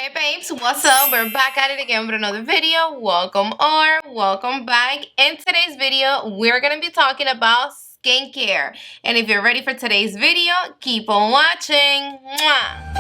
Hey babes, what's up? We're back at it again with another video. Welcome or welcome back. In today's video, we're going to be talking about skincare. And if you're ready for today's video, keep on watching. Mwah!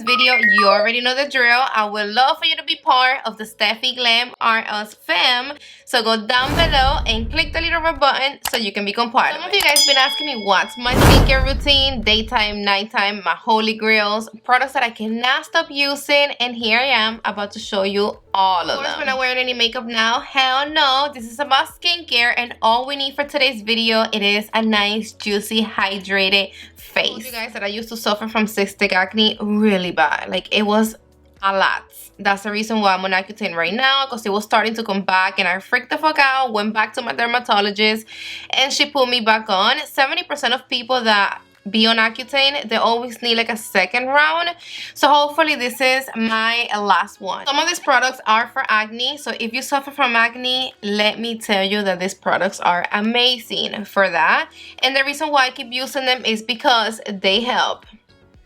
Video, you already know the drill. I would love for you to be part of the Stephi Glam RS fam. So go down below and click the little red button so you can become part of it. Some of you guys been asking me what's my skincare routine, daytime, nighttime, my holy grails, products that I cannot stop using, and here I am about to show you all of them. Of course, we're not wearing any makeup now. Hell no. This is about skincare, and all we need for today's video, it is a nice, juicy, hydrated face. You guys that I used to suffer from cystic acne really bad. Like, it was a lot. That's the reason why I'm on Accutane right now, because it was starting to come back and I freaked the fuck out, went back to my dermatologist and she put me back on. 70% of people that be on Accutane, they always need like a second round. So hopefully this is my last one. Some of these products are for acne. So if you suffer from acne, let me tell you that these products are amazing for that. And the reason why I keep using them is because they help.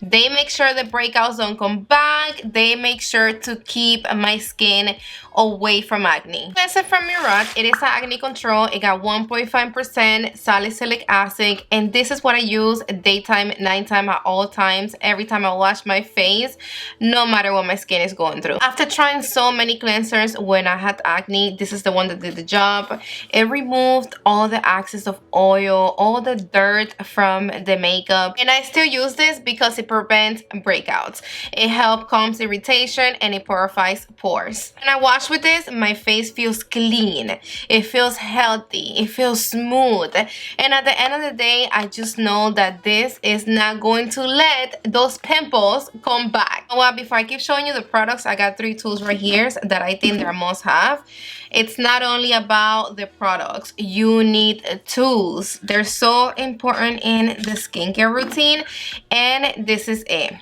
They make sure the breakouts don't come back. They make sure to keep my skin away from acne. LENSE from Murad, it is an acne control. It got 1.5% salicylic acid, and this is what I use daytime, nighttime, at all times, every time I wash my face, no matter what my skin is going through. After trying so many cleansers when I had acne, this is the one that did the job. It removed all the excess of oil, all the dirt from the makeup, and I still use this because it prevents breakouts. It helps calm irritation and it purifies pores. When I wash with this, my face feels clean. It feels healthy. It feels smooth. And at the end of the day, I just know that this is not going to let those pimples come back. Well, before I keep showing you the products, I got 3 tools right here that I think they're must have. It's not only about the products. You need tools. They're so important in the skincare routine, and this is it.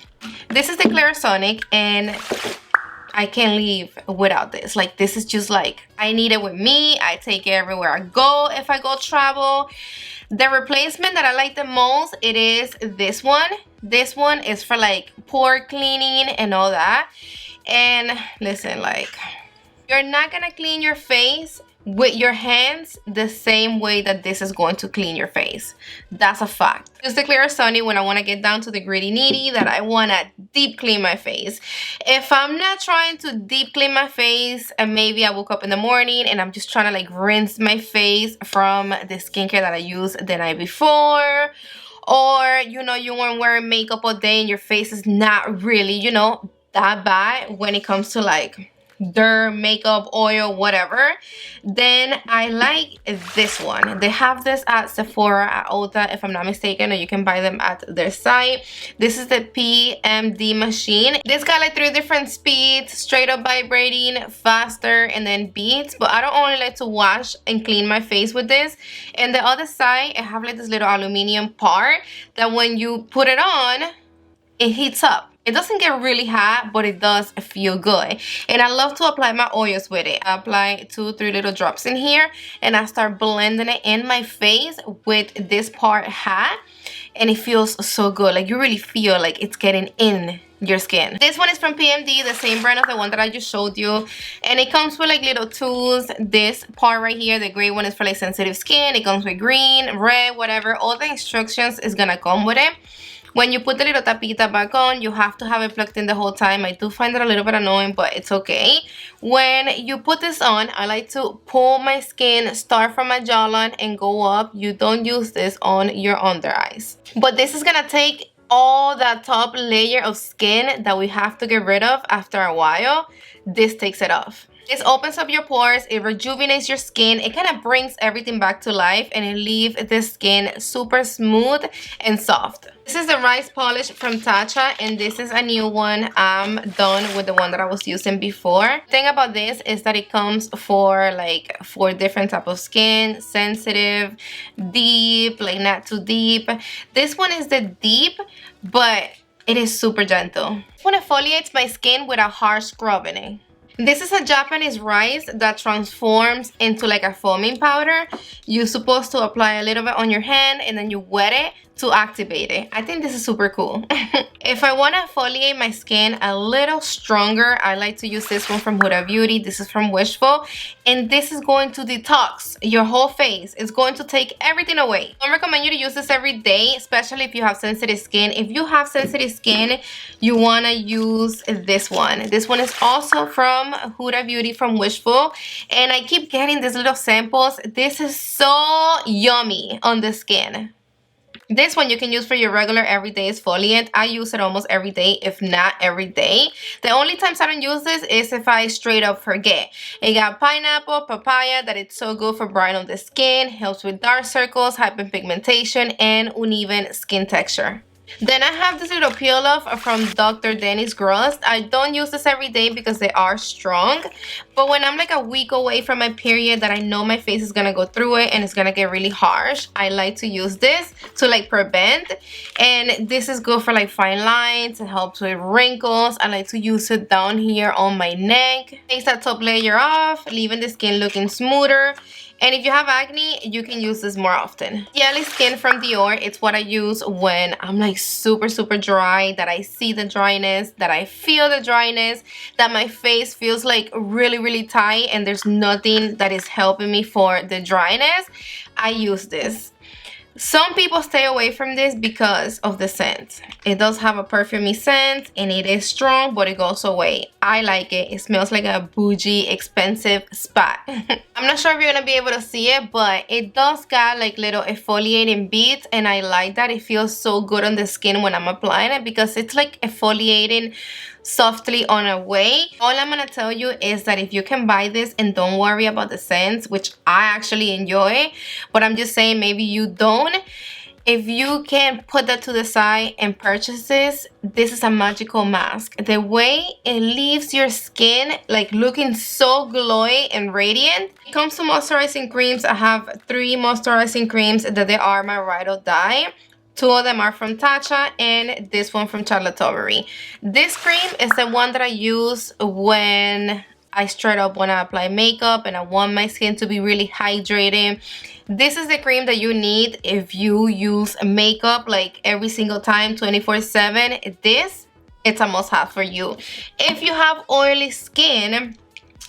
This is the Clarisonic, and I can't leave without this. Like, this is just like, I need it with me. I take it everywhere I go if I go travel. The replacement that I like the most, it is this one. This one is for like pore cleaning and all that. And listen, like, you're not gonna clean your face with your hands the same way that this is going to clean your face. That's a fact. Use the Clarisonic when I want to get down to the gritty nitty, that I want to deep clean my face. If I'm not trying to deep clean my face, and maybe I woke up in the morning and I'm just trying to like rinse my face from the skincare that I used the night before, or you know, you weren't wearing makeup all day and your face is not really, you know, that bad when it comes to like dirt, makeup, oil, whatever, then I like this one. They have this at Sephora, at Ulta, if I'm not mistaken, or you can buy them at their site. This is the PMD machine. This got like 3 different speeds: straight up vibrating, faster, and then beats. But I don't only like to wash and clean my face with this. And the other side, I have like this little aluminum part that when you put it on, it heats up. It doesn't get really hot, but it does feel good. And I love to apply my oils with it. I apply 2-3 little drops in here, and I start blending it in my face with this part hot, and it feels so good. Like, you really feel like it's getting in your skin. This one is from PMD, the same brand of the one that I just showed you, and it comes with like little tools. This part right here, the gray one, is for like sensitive skin. It comes with green, red, whatever. All the instructions is gonna come with it. When you put the little tapita back on, you have to have it plugged in the whole time. I do find it a little bit annoying, but it's okay. When you put this on, I like to pull my skin, start from my jawline and go up. You don't use this on your under eyes. But this is gonna take all that top layer of skin that we have to get rid of after a while. This takes it off. This opens up your pores, it rejuvenates your skin, it kind of brings everything back to life, and it leaves the skin super smooth and soft. This is the rice polish from TATCHA, and this is a new one. I'm done with the one that I was using before. The thing about this is that it comes for like 4 different types of skin: sensitive, deep, like not too deep. This one is the deep, but it is super gentle. This one exfoliates my skin without harsh scrubbing. This is a Japanese rice that transforms into like a foaming powder. You're supposed to apply a little bit on your hand and then you wet it to activate it. I think this is super cool. If I want to exfoliate my skin a little stronger, I like to use this one from Huda Beauty. This is from U.F.O, and this is going to detox your whole face. It's going to take everything away. I don't recommend you to use this every day, especially if you have sensitive skin. If you have sensitive skin, you want to use this one. This one is also from Huda Beauty from U.F.O, and I keep getting these little samples. This is so yummy on the skin. This one you can use for your regular everyday exfoliant. I use it almost every day, if not every day. The only times I don't use this is if I straight up forget. It got pineapple, papaya, that it's so good for brightening the skin, helps with dark circles, hyperpigmentation, and uneven skin texture. Then I have this little peel off from Dr. Dennis Gross. I don't use this every day because they are strong, but when I'm like a week away from my period that I know my face is gonna go through it and it's gonna get really harsh, I like to use this to like prevent. And this is good for like fine lines. It helps with wrinkles. I like to use it down here on my neck. Takes that top layer off, leaving the skin looking smoother. And if you have acne, you can use this more often. Jelly Skin from Dior, it's what I use when I'm like super dry, that I see the dryness, that I feel the dryness, that my face feels like really tight and there's nothing that is helping me for the dryness. I use this. Some people stay away from this because of the scent. It does have a perfumey scent and it is strong, but it goes away. I like it. It smells like a bougie, expensive spot. I'm not sure if you're gonna be able to see it, but it does got like little exfoliating beads, and I like that. It feels so good on the skin when I'm applying it because it's like exfoliating softly on a way. All I'm gonna tell you is that if you can buy this and don't worry about the scents, which I actually enjoy, but I'm just saying maybe you don't, if you can put that to the side and purchase this, this is a magical mask. The way it leaves your skin like looking so glowy and radiant. When it comes to moisturizing creams, I have 3 moisturizing creams that they are my ride or die. 2 of them are from TATCHA and this one from Charlotte Tilbury. This cream is the one that I use when I straight up want to apply makeup and I want my skin to be really hydrated. This is the cream that you need if you use makeup like every single time, 24/7. This, it's a must-have for you. If you have oily skin,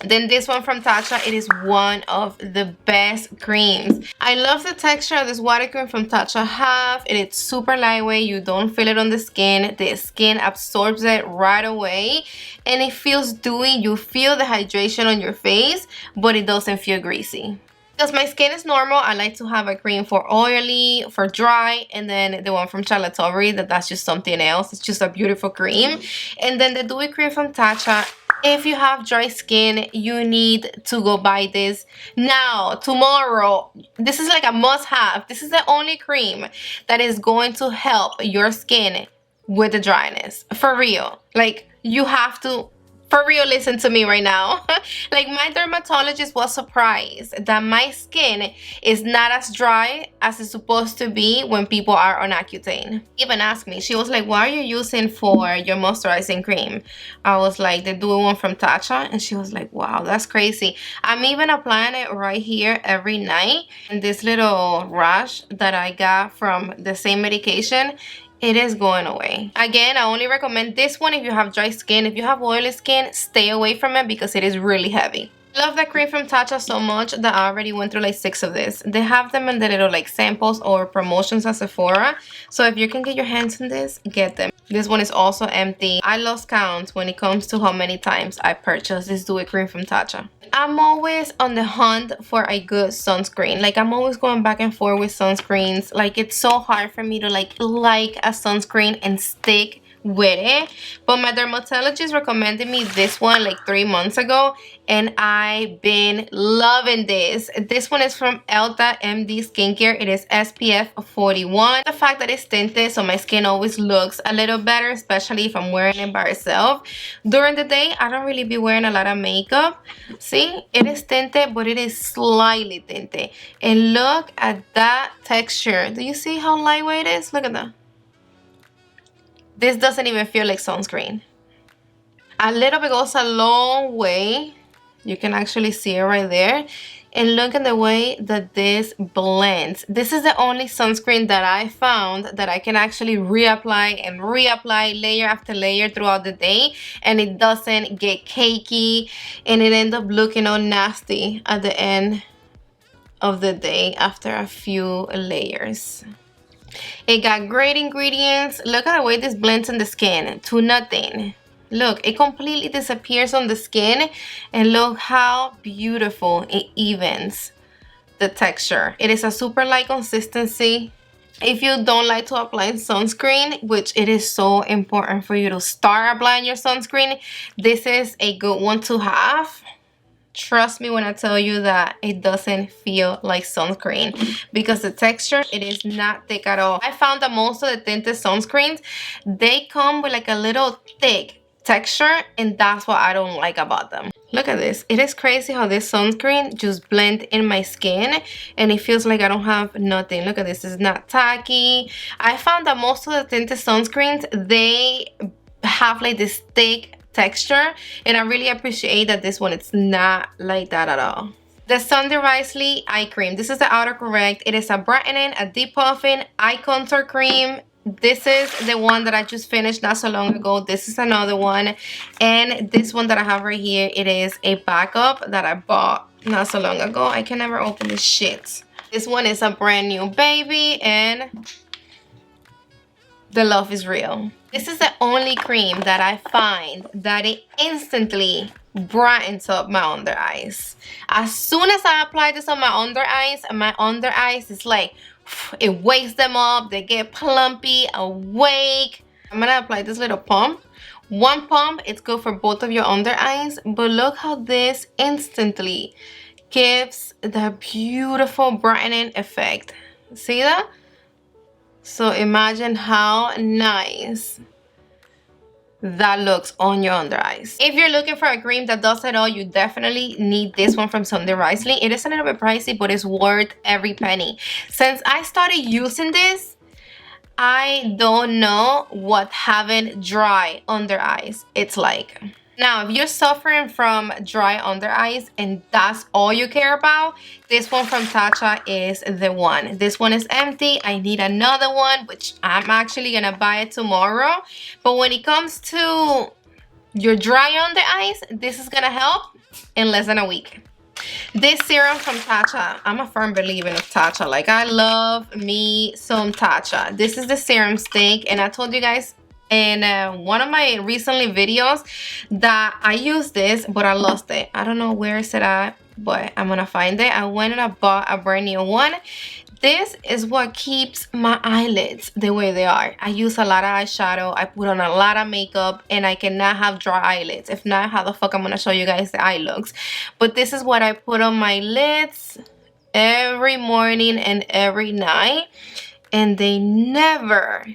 then this one from TATCHA, it is one of the best creams. I love the texture of this water cream from TATCHA have. It's super lightweight. You don't feel it on the skin. The skin absorbs it right away. And it feels dewy. You feel the hydration on your face, but it doesn't feel greasy. Because my skin is normal, I like to have a cream for oily, for dry, and then the one from Charlotte Tilbury, that's just something else. It's just a beautiful cream. And then the dewy cream from TATCHA. If you have dry skin, you need to go buy this now, tomorrow. This is like a must-have. This is the only cream that is going to help your skin with the dryness. For real. Like, you have to, for real, listen to me right now. Like, my dermatologist was surprised that my skin is not as dry as it's supposed to be when people are on Accutane. Even asked me, she was like, what are you using for your moisturizing cream? I was like, the Dewy one from TATCHA. And she was like, wow, that's crazy. I'm even applying it right here every night. And this little rash that I got from the same medication, it is going away. Again, I only recommend this one if you have dry skin. If you have oily skin, stay away from it because it is really heavy. I love that cream from TATCHA so much that I already went through like 6 of this. They have them in the little like samples or promotions at Sephora. So if you can get your hands on this, get them. This one is also empty. I lost count when it comes to how many times I purchased this dewy cream from TATCHA. I'm always on the hunt for a good sunscreen. Like, I'm always going back and forth with sunscreens. Like, it's so hard for me to like a sunscreen and stick with it, but my dermatologist recommended me this one like 3 months ago and I've been loving this. This one is from ELTA MD Skincare. It is SPF 41. The fact that it's tinted, so my skin always looks a little better, especially if I'm wearing it by itself. During the day, I don't really be wearing a lot of makeup. See, it is tinted, but it is slightly tinted. And look at that texture. Do you see how lightweight it is? Look at that. This doesn't even feel like sunscreen. A little bit goes a long way. You can actually see it right there. And look at the way that this blends. This is the only sunscreen that I found that I can actually reapply and reapply layer after layer throughout the day. And it doesn't get cakey. And it ends up looking all nasty at the end of the day after a few layers. It got great ingredients. Look at the way this blends in the skin to nothing. Look, it completely disappears on the skin, and look how beautiful it evens the texture. It is a super light consistency. If you don't like to apply sunscreen, which it is so important for you to start applying your sunscreen, this is a good one to have. Trust me when I tell you that it doesn't feel like sunscreen, because the texture, it is not thick at all. I found that most of the tinted sunscreens, they come with like a little thick texture, and that's what I don't like about them. Look at this. It is crazy how this sunscreen just blends in my skin, and it feels like I don't have nothing. Look at this. It's not tacky. I found that most of the tinted sunscreens, they have like this thick texture, and I really appreciate that this one, it's not like that at all. The Sunday Wisely Eye Cream. This is the autocorrect. It is a brightening, a depuffing eye contour cream. This is the one that I just finished not so long ago. This is another one, and this one that I have right here, it is a backup that I bought not so long ago. I can never open this shit. This one is a brand new baby, and the love is real. This is the only cream that I find that it instantly brightens up my under eyes. As soon as I apply this on my under eyes is like, it wakes them up. They get plumpy, awake. I'm gonna apply this little pump. One pump, it's good for both of your under eyes, but look how this instantly gives the beautiful brightening effect. See that? So imagine how nice that looks on your under eyes. If you're looking for a cream that does it all, you definitely need this one from Sunday Wisely. It is a little bit pricey, but it's worth every penny. Since I started using this, I don't know what having dry under eyes it's like. Now, if you're suffering from dry under eyes and that's all you care about, this one from TATCHA is the one. This one is empty. I need another one, which I'm actually gonna buy it tomorrow. But when it comes to your dry under eyes, this is gonna help in less than a week. This serum from TATCHA, I'm a firm believer of TATCHA. Like, I love me some TATCHA. This is the serum stick, and I told you guys in one of my recently videos that I used this, but I lost it. I don't know where is it at, but I'm gonna find it. I went and I bought a brand new one. This is what keeps my eyelids the way they are. I use a lot of eyeshadow, I put on a lot of makeup, and I cannot have dry eyelids. If not, how the fuck I'm gonna show you guys the eye looks? But this is what I put on my lids every morning and every night, and they never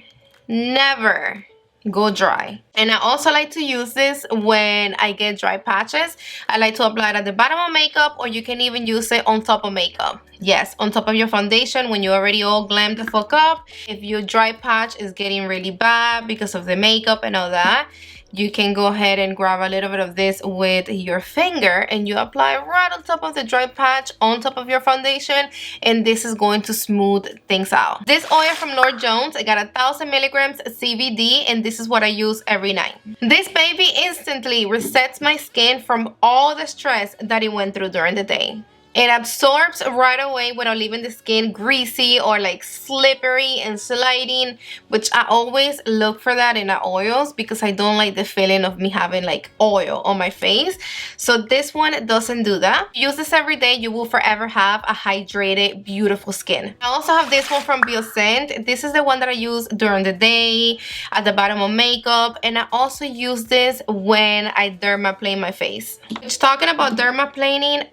go dry. And I also like to use this when I get dry patches. I like to apply it at the bottom of makeup, or you can even use it on top of makeup. Yes, on top of your foundation when you already all glammed the fuck up. If your dry patch is getting really bad because of the makeup and all that, you can go ahead and grab a little bit of this with your finger and you apply right on top of the dry patch, on top of your foundation, and this is going to smooth things out. This oil from Lord Jones, I got 1,000 milligrams CBD, and this is what I use every night. This baby instantly resets my skin from all the stress that it went through during the day. It absorbs right away without leaving the skin greasy or like slippery and sliding, which I always look for that in the oils because I don't like the feeling of me having like oil on my face. So this one doesn't do that. Use this every day, you will forever have a hydrated, beautiful skin. I also have this one from Bioscent. This is the one that I use during the day, at the bottom of makeup, and I also use this when I dermaplane my face. Which, talking about dermaplaning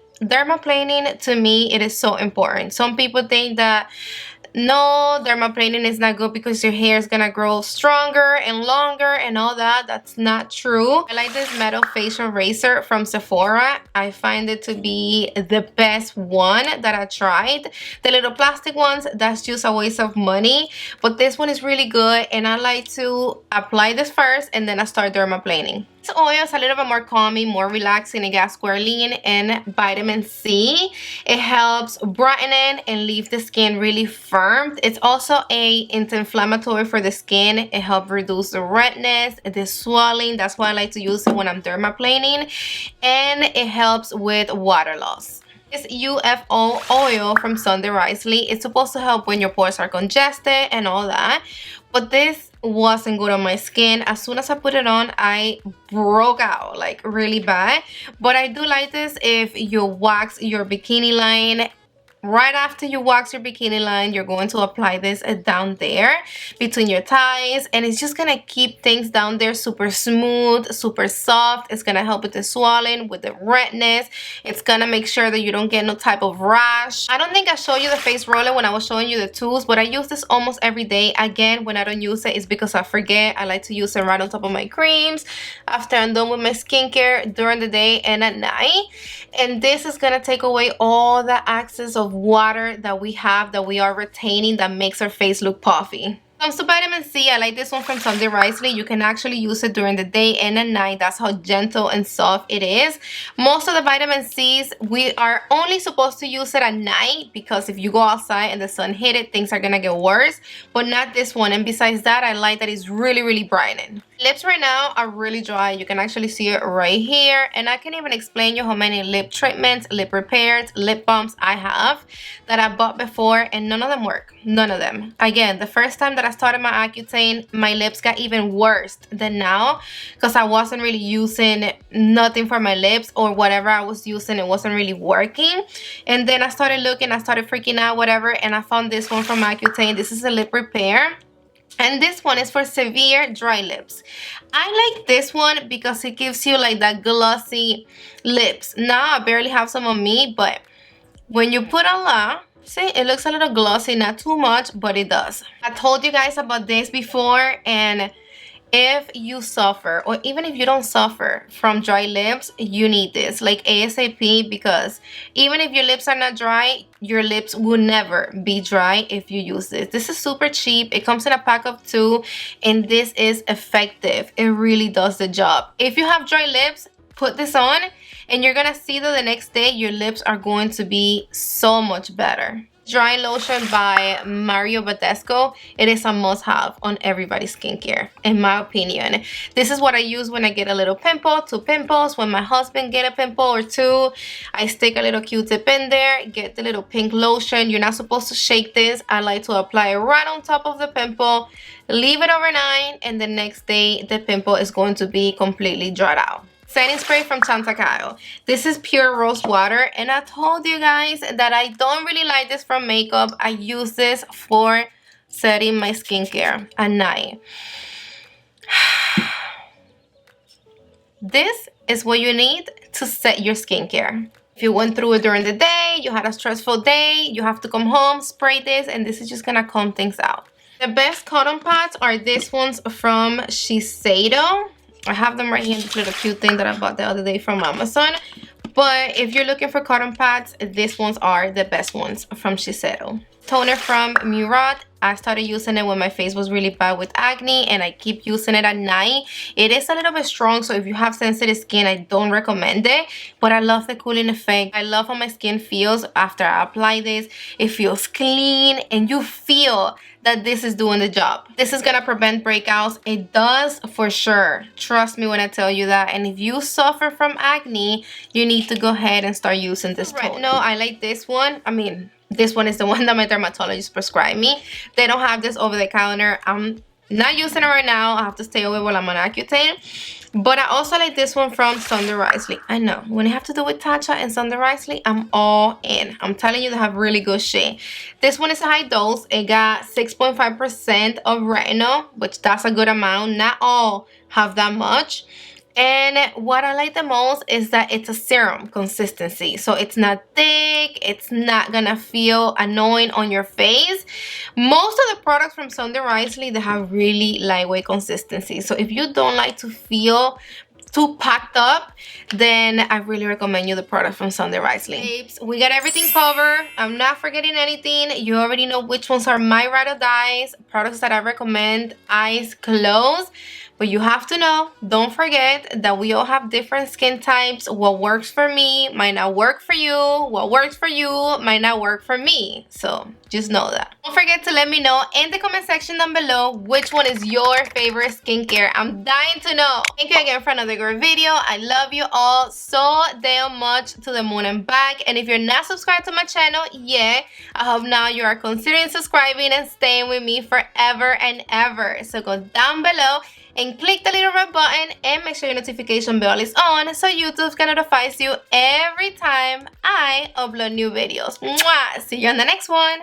to me, it is so important. Some people think that no, dermaplaning is not good because your hair is gonna grow stronger and longer and all that. That's not true. I like this metal facial razor from Sephora. I find it to be the best one that I tried. The little plastic ones, that's just a waste of money, but this one is really good, and I like to apply this first and then I start dermaplaning. This oil is a little bit more calming, more relaxing. It got squalane and vitamin C. It helps brightening and leave the skin really firm. It's also a anti-inflammatory for the skin. It helps reduce the redness, the swelling. That's why I like to use it when I'm dermaplaning. And it helps with water loss. This U.F.O oil from Sunday Risley. It's supposed to help when your pores are congested and all that. But this wasn't good on my skin. As soon as I put it on, I broke out like really bad. But I do like this if you wax your bikini line. Right after you wax your bikini line, you're going to apply this down there between your thighs, and it's just gonna keep things down there super smooth, super soft. It's gonna help with the swelling, with the redness. It's gonna make sure that you don't get no type of rash. I don't think I showed you the face roller when I was showing you the tools, but I use this almost every day. Again, when I don't use it, it's because I forget. I like to use it right on top of my creams after I'm done with my skincare during the day and at night. And this is gonna take away all the excess of water that we have, that we are retaining, that makes our face look puffy. When it comes to vitamin C, I like this one from Sunday Risley. You can actually use it during the day and at night. That's how gentle and soft it is. Most of the vitamin C's, we are only supposed to use it at night because if you go outside and the sun hit it, things are gonna get worse. But not this one. And besides that, I like that it's really, really brightening. Lips right now are really dry. You can actually see it right here. And I can't even explain you how many lip treatments, lip repairs, lip balms I have that I bought before, and none of them work. None of them. Again, the first time that I started my Accutane, my lips got even worse than now because I wasn't really using nothing for my lips, or whatever I was using, it wasn't really working. And then I started looking, I started freaking out, whatever, and I found this one from Accutane. This is a lip repair. And this one is for severe dry lips. I like this one because it gives you like that glossy lips. Now I barely have some on me, but when you put a lot, see, it looks a little glossy, not too much, but it does. I told you guys about this before, and if you suffer, or even if you don't suffer from dry lips, you need this like ASAP, because even if your lips are not dry, your lips will never be dry if you use this. This is super cheap. It comes in a pack of 2, and this is effective. It really does the job. If you have dry lips, put this on and you're gonna see that the next day your lips are going to be so much better. Dry lotion by Mario Badescu. It is a must-have on everybody's skincare, in my opinion. This is what I use when I get a little pimple, 2 pimples. When my husband get a pimple or 2, I stick a little Q-tip in there, get the little pink lotion. You're not supposed to shake this. I like to apply it right on top of the pimple, leave it overnight, and the next day the pimple is going to be completely dried out. Setting spray from TATCHA. This is pure rose water, and I told you guys that I don't really like this from makeup. I use this for setting my skincare at night. This is what you need to set your skincare. If you went through it during the day, you had a stressful day, you have to come home, spray this, and this is just gonna calm things out. The best cotton pads are these ones from SHISEIDO. I have them right here in this little cute thing that I bought the other day from Amazon. But if you're looking for cotton pads, these ones are the best ones from SHISEIDO. Toner from Murad. I started using it when my face was really bad with acne, and I keep using it at night. It is a little bit strong, so if you have sensitive skin, I don't recommend it. But I love the cooling effect. I love how my skin feels after I apply this. It feels clean, and you feel that this is doing the job. This is gonna prevent breakouts. It does for sure. Trust me when I tell you that. And if you suffer from acne, you need to go ahead and start using this toner. No, I like this one. I mean, this one is the one that my dermatologist prescribed me. They don't have this over the counter. I'm not using it right now. I have to stay away while I'm on Accutane. But I also like this one from Sunday Risley. I know, when you have to do with TATCHA and Sunday Risley, I'm all in. I'm telling you, they have really good shit. This one is a high dose. It got 6.5% of retinol, which that's a good amount. Not all have that much. And what I like the most is that it's a serum consistency. So it's not thick. It's not gonna feel annoying on your face. Most of the products from Sunday Risley, they have really lightweight consistency. So if you don't like to feel too packed up, then I really recommend you the product from Sunday Risley. We got everything covered. I'm not forgetting anything. You already know which ones are my ride or dies, products that I recommend eyes closed. But you have to know, don't forget that we all have different skin types. What works for me might not work for you. What works for you might not work for me. So just know that. Don't forget to let me know in the comment section down below which one is your favorite skincare. I'm dying to know. Thank you again for another great video. I love you all so damn much, to the moon and back. And if you're not subscribed to my channel yet, I hope now you are considering subscribing and staying with me forever and ever. So go down below and click the little red button and make sure your notification bell is on so YouTube can notify you every time I upload new videos. Mwah! See you on the next one.